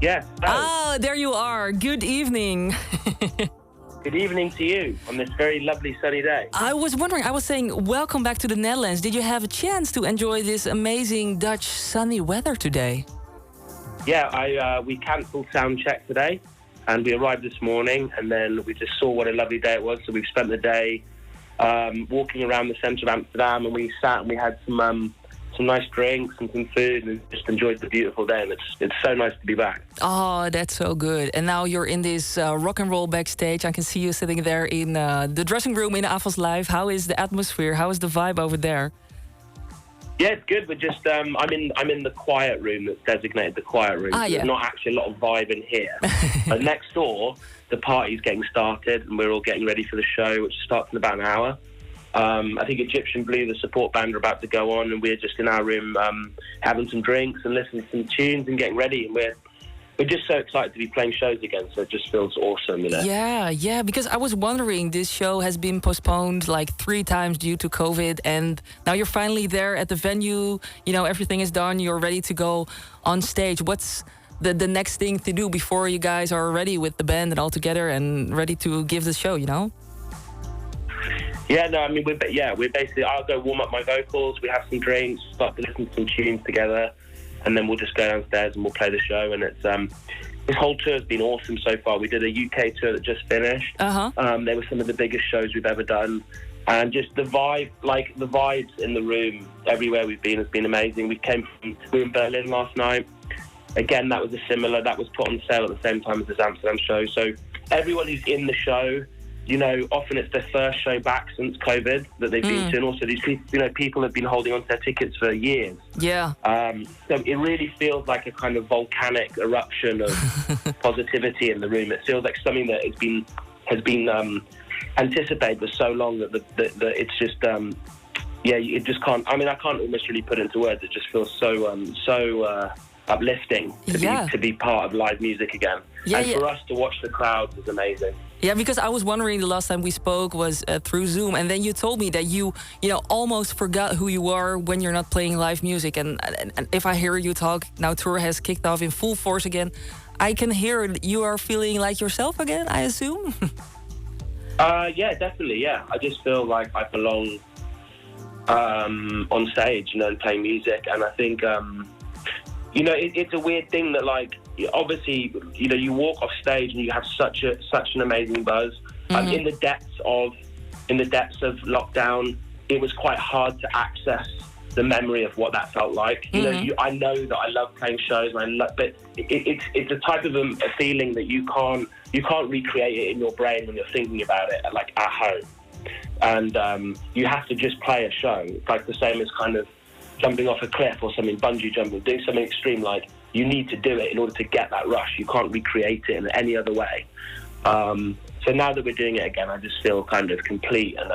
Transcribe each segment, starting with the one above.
Yes. Oh, there you are. Good evening. Good evening to you on this very lovely sunny day. I was wondering, I was saying, welcome back to the Netherlands. Did you have a chance to enjoy this amazing Dutch sunny weather today? Yeah, we cancelled sound check today, and we arrived this morning, and then we just saw what a lovely day it was. So we've spent the day walking around the centre of Amsterdam, and we sat and we had some nice drinks and some food, and just enjoyed the beautiful day. And it's so nice to be back. Oh, that's so good. And now you're in this rock and roll backstage. I can see you sitting there in the dressing room in AFAS Live. How is the atmosphere? How is the vibe over there? Yeah, it's good. We're just I'm in the quiet room that's designated the quiet room. Ah, so yeah. There's not actually a lot of vibe in here. But next door, the party's getting started, and we're all getting ready for the show, which starts in about an hour. I think Egyptian Blue, the support band, are about to go on, and we're just in our room having some drinks and listening to some tunes and getting ready. And we're just so excited to be playing shows again, so it just feels awesome, you know? Yeah, because I was wondering, this show has been postponed like 3 times due to COVID, and now you're finally there at the venue, you know, everything is done, you're ready to go on stage. What's the next thing to do before you guys are ready with the band and all together and ready to give the show, you know? Yeah, no, I mean, we're basically, I'll go warm up my vocals, we have some drinks, start to listen to some tunes together, and then we'll just go downstairs and we'll play the show. And it's this whole tour has been awesome so far. We did a UK tour that just finished. They were some of the biggest shows we've ever done, and just the vibe, like the vibes in the room everywhere we've been has been amazing. We were in Berlin last night. Again, that was that was put on sale at the same time as this Amsterdam show. So everyone who's in the show, you know, often it's their first show back since COVID that they've been to, and also these people, you know, people have been holding on to their tickets for years. Yeah. So it really feels like a kind of volcanic eruption of positivity in the room. It feels like something that has been anticipated for so long that it's just it just can't. I mean, I can't almost really put it into words. It just feels so uplifting to be part of live music again. For us to watch the crowds is amazing. Yeah, because I was wondering, the last time we spoke was through Zoom, and then you told me that you almost forgot who you are when you're not playing live music. And if I hear you talk, now tour has kicked off in full force again, I can hear you are feeling like yourself again, I assume? Yeah, definitely, yeah. I just feel like I belong on stage, you know, and playing music. And I think, you know, it's a weird thing that, like, obviously, you know, you walk off stage and you have such an amazing buzz. In the depths of lockdown, it was quite hard to access the memory of what that felt like. You know, I know that I love playing shows, but it's a type of a feeling that you can't recreate it in your brain when you're thinking about it, like at home. And you have to just play a show. It's like the same as kind of jumping off a cliff or something, bungee jumping, doing something extreme. Like, you need to do it in order to get that rush. You can't recreate it in any other way. So now that we're doing it again, I just feel kind of complete. And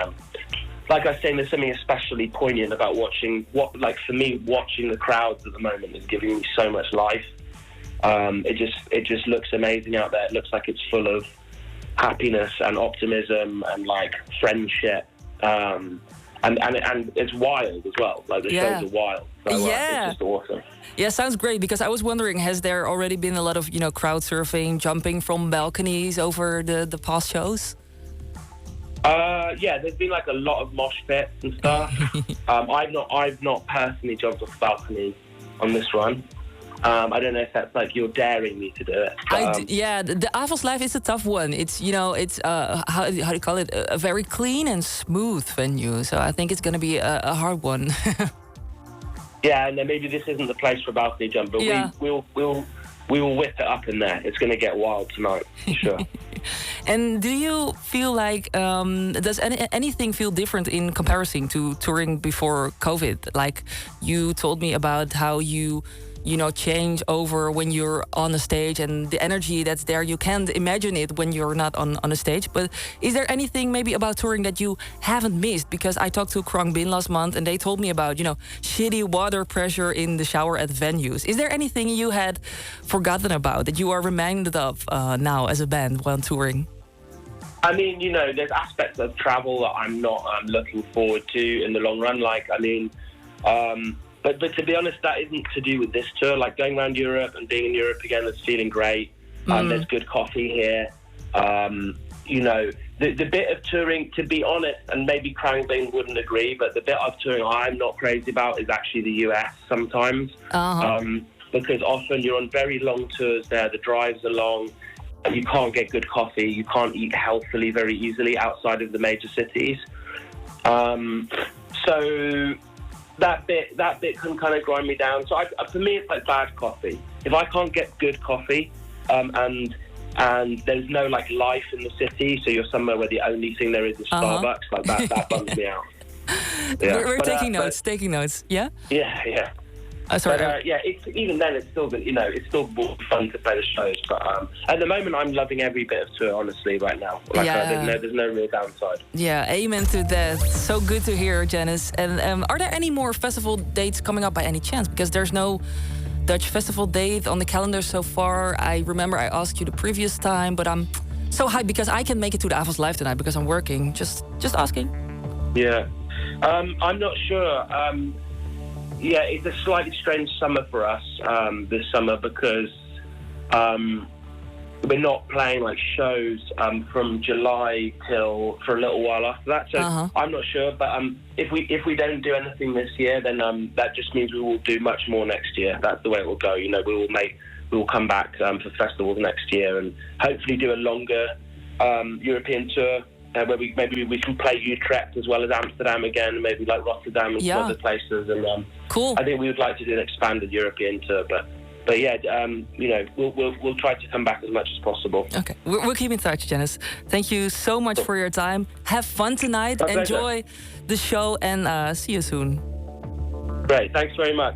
like I was saying, there's something especially poignant about watching the crowds at the moment is giving me so much life. It just looks amazing out there. It looks like it's full of happiness and optimism and like friendship. And it's wild as well. Like, the shows are wild. So it's just awesome. Yeah, sounds great, because I was wondering, has there already been a lot of, you know, crowd surfing, jumping from balconies over the past shows? Yeah, there's been like a lot of mosh pits and stuff. I've not personally jumped off the balcony on this run. I don't know if that's like you're daring me to do it. But, the AFAS Live is a tough one. It's, you know, it's how do you call it? A very clean and smooth venue. So I think it's going to be a hard one. Yeah, and then maybe this isn't the place for a balcony jump, but we will whip it up in there. It's going to get wild tonight, for sure. And do you feel like, does anything feel different in comparison to touring before COVID? Like, you told me about how you change over when you're on a stage, and the energy that's there, you can't imagine it when you're not on a stage. But is there anything maybe about touring that you haven't missed? Because I talked to Krang Bin last month, and they told me about, shitty water pressure in the shower at venues. Is there anything you had forgotten about that you are reminded of now as a band while touring? I mean, there's aspects of travel that I'm not looking forward to in the long run. Like, I mean, But to be honest, that isn't to do with this tour. Like going around Europe and being in Europe again, that's feeling great. There's good coffee here. You know, the bit of touring, to be honest, and maybe Krangling wouldn't agree, but the bit of touring I'm not crazy about is actually the US sometimes. Because often you're on very long tours there, the drives are long, you can't get good coffee, you can't eat healthily very easily outside of the major cities. So that bit can kind of grind me down. So for me, it's like bad coffee. If I can't get good coffee, and there's no like life in the city, so you're somewhere where the only thing there is Starbucks, like that bums me out. Yeah. We're taking notes. Yeah. Yeah. Sorry. But, even then, it's still, you know, it's still more fun to play the shows. But at the moment, I'm loving every bit of tour, honestly, right now. Like, there's no real downside. Yeah, amen to that. So good to hear, Yannis. And are there any more festival dates coming up by any chance? Because there's no Dutch festival date on the calendar so far. I remember I asked you the previous time, but I'm so hyped because I can make it to the AFAS Live tonight because I'm working. Just asking. Yeah, I'm not sure. Yeah, it's a slightly strange summer for us this summer because we're not playing like shows from July till for a little while after that. So I'm not sure, but if we don't do anything this year, then that just means we will do much more next year. That's the way it will go. You know, we will come back for festivals next year and hopefully do a longer European tour. Where maybe we can play Utrecht as well as Amsterdam again, maybe like Rotterdam and some other places. And cool. I think we would like to do an expanded European tour, but yeah, you know, we'll try to come back as much as possible. Okay, we'll keep in touch, Yannis. Thank you so much for your time. Have fun tonight. Enjoy the show, and see you soon. Great, thanks very much.